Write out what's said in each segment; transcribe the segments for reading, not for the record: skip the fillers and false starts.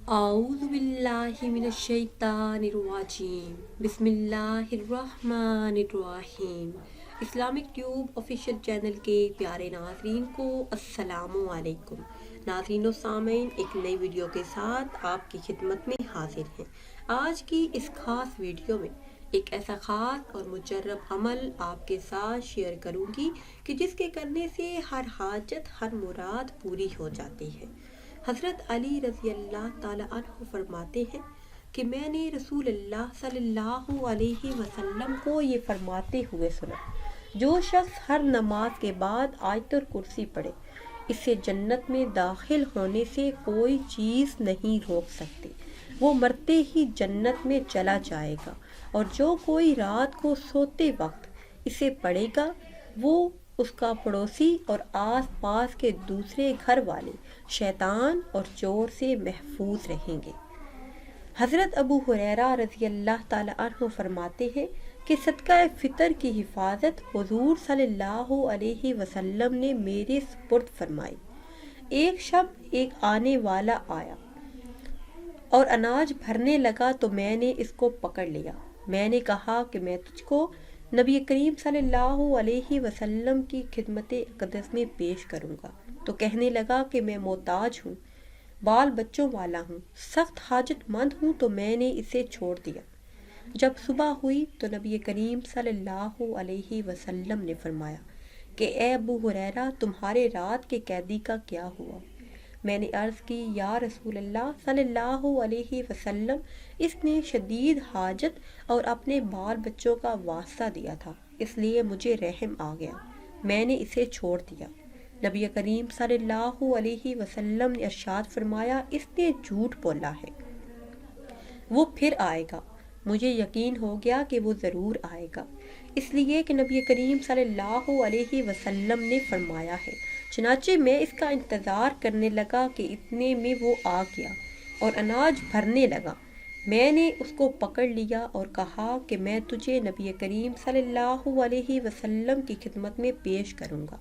اعوذ باللہ من الشیطان الرجیم بسم اللہ الرحمن الرحیم۔ اسلامک ٹیوب آفیشیل چینل کے پیارے ناظرین کو السلام علیکم۔ ناظرین و سامعین، ایک نئی ویڈیو کے ساتھ آپ کی خدمت میں حاضر ہیں۔ آج کی اس خاص ویڈیو میں ایک ایسا خاص اور مجرب عمل آپ کے ساتھ شیئر کروں گی کہ جس کے کرنے سے ہر حاجت، ہر مراد پوری ہو جاتی ہے۔ حضرت علی رضی اللہ تعالیٰ عنہ فرماتے ہیں کہ میں نے رسول اللہ صلی اللہ علیہ وسلم کو یہ فرماتے ہوئے سنا، جو شخص ہر نماز کے بعد آیت الکرسی پڑھے، اسے جنت میں داخل ہونے سے کوئی چیز نہیں روک سکتی، وہ مرتے ہی جنت میں چلا جائے گا۔ اور جو کوئی رات کو سوتے وقت اسے پڑھے گا، وہ اس کا پڑوسی اور آس پاس کے دوسرے گھر والے شیطان اور چور سے محفوظ رہیں گے۔ حضرت ابو ہریرہ رضی اللہ تعالیٰ عنہ فرماتے ہیں کہ صدقہ فطر کی حفاظت حضور صلی اللہ علیہ وسلم نے میرے سپرد فرمائی۔ ایک شب ایک آنے والا آیا اور اناج بھرنے لگا تو میں نے اس کو پکڑ لیا۔ میں نے کہا کہ میں تجھ کو نبی کریم صلی اللہ علیہ وسلم کی خدمت اقدس میں پیش کروں گا، تو کہنے لگا کہ میں محتاج ہوں، بال بچوں والا ہوں، سخت حاجت مند ہوں، تو میں نے اسے چھوڑ دیا۔ جب صبح ہوئی تو نبی کریم صلی اللہ علیہ وسلم نے فرمایا کہ اے ابو ہریرہ، تمہارے رات کے قیدی کا کیا ہوا؟ میں نے عرض کی، یا رسول اللہ صلی اللہ علیہ وسلم، اس نے شدید حاجت اور اپنے بال بچوں کا واسطہ دیا تھا، اس لیے مجھے رحم آ گیا، میں نے اسے چھوڑ دیا۔ نبی کریم صلی اللہ علیہ وسلم نے ارشاد فرمایا، اس نے جھوٹ بولا ہے، وہ پھر آئے گا۔ مجھے یقین ہو گیا کہ وہ ضرور آئے گا، اس لیے کہ نبی کریم صلی اللہ علیہ وسلم نے فرمایا ہے۔ چنانچہ میں اس کا انتظار کرنے لگا کہ اتنے میں وہ آ گیا اور اناج بھرنے لگا۔ میں نے اس کو پکڑ لیا اور کہا کہ میں تجھے نبی کریم صلی اللہ علیہ وسلم کی خدمت میں پیش کروں گا،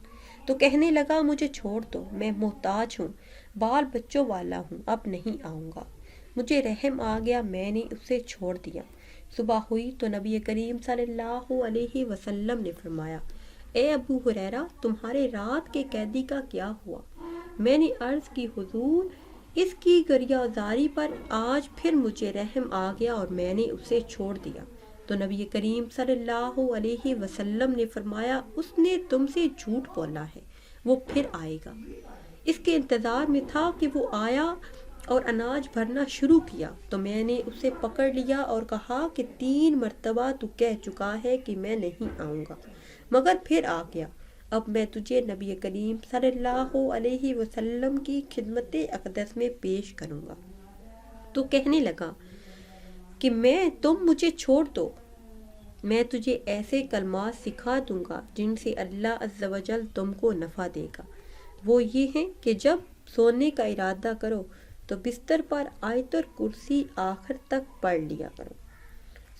تو کہنے لگا مجھے چھوڑ دو، میں محتاج ہوں، بال بچوں والا ہوں، اب نہیں آؤں گا۔ مجھے رحم آ گیا، میں نے اسے چھوڑ دیا۔ صبح ہوئی تو نبی کریم صلی اللہ علیہ وسلم نے فرمایا، اے ابو ہریرہ، تمہارے رات کے قیدی کا کیا ہوا؟ میں نے عرض کی، حضور، اس کی گریہزاری پر آج پھر مجھے رحم آ گیا اور میں نے اسے چھوڑ دیا۔ تو نبی کریم صلی اللہ علیہ وسلم نے فرمایا، اس نے تم سے جھوٹ بولا ہے، وہ پھر آئے گا۔ اس کے انتظار میں تھا کہ وہ آیا اور اناج بھرنا شروع کیا، تو میں نے اسے پکڑ لیا اور کہا کہ 3 مرتبہ تو کہہ چکا ہے کہ میں نہیں آؤں گا، مگر پھر آ گیا۔ اب میں تجھے نبی کریم صلی اللہ علیہ وسلم کی خدمت اقدس میں پیش کروں گا، تو کہنے لگا کہ تم مجھے چھوڑ دو، میں تجھے ایسے کلمات سکھا دوں گا جن سے اللہ عز و جل تم کو نفع دے گا۔ وہ یہ ہیں کہ جب سونے کا ارادہ کرو تو بستر پر آیت الکرسی آخر تک پڑھ لیا کرو،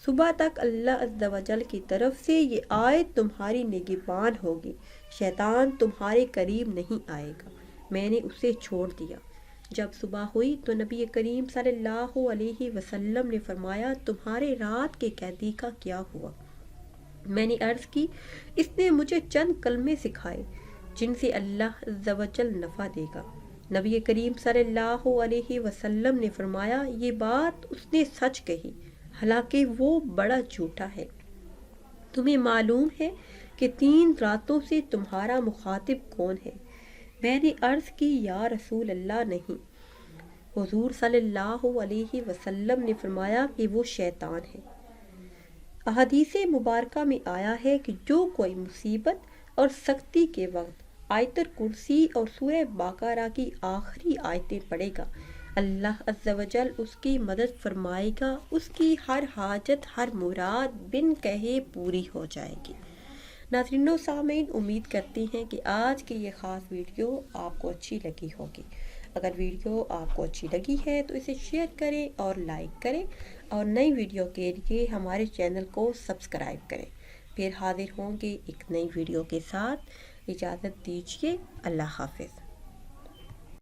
صبح تک اللہ عز و جل کی طرف سے یہ آیت تمہاری نگہبان ہوگی، شیطان تمہارے قریب نہیں آئے گا۔ میں نے اسے چھوڑ دیا۔ جب صبح ہوئی تو نبی کریم صلی اللہ علیہ وسلم نے فرمایا، تمہارے رات کے قیدی کا کیا ہوا؟ میں نے عرض کی، اس نے مجھے چند کلمے سکھائے جن سے اللہ عز و جل نفع دے گا۔ نبی کریم صلی اللہ علیہ وسلم نے فرمایا، یہ بات اس نے سچ کہی، حالانکہ وہ بڑا جھوٹا ہے۔ تمہیں معلوم ہے کہ 3 راتوں سے تمہارا مخاطب کون ہے؟ میں نے عرض کی، یا رسول اللہ، نہیں۔ حضور صلی اللہ علیہ وسلم نے فرمایا کہ وہ شیطان ہے۔ احادیث مبارکہ میں آیا ہے کہ جو کوئی مصیبت اور سختی کے وقت آیت الکرسی اور سورہ بقرہ کی آخری آیتیں پڑھے گا، اللہ عز و جل اس کی مدد فرمائے گا، اس کی ہر حاجت، ہر مراد بن کہے پوری ہو جائے گی۔ ناظرین و سامعین، امید کرتے ہیں کہ آج کی یہ خاص ویڈیو آپ کو اچھی لگی ہوگی۔ اگر ویڈیو آپ کو اچھی لگی ہے تو اسے شیئر کریں اور لائک کریں، اور نئی ویڈیو کے لیے ہمارے چینل کو سبسکرائب کریں۔ پھر حاضر ہوں گے ایک نئی ویڈیو کے ساتھ۔ اجازت دیجیے، اللہ حافظ۔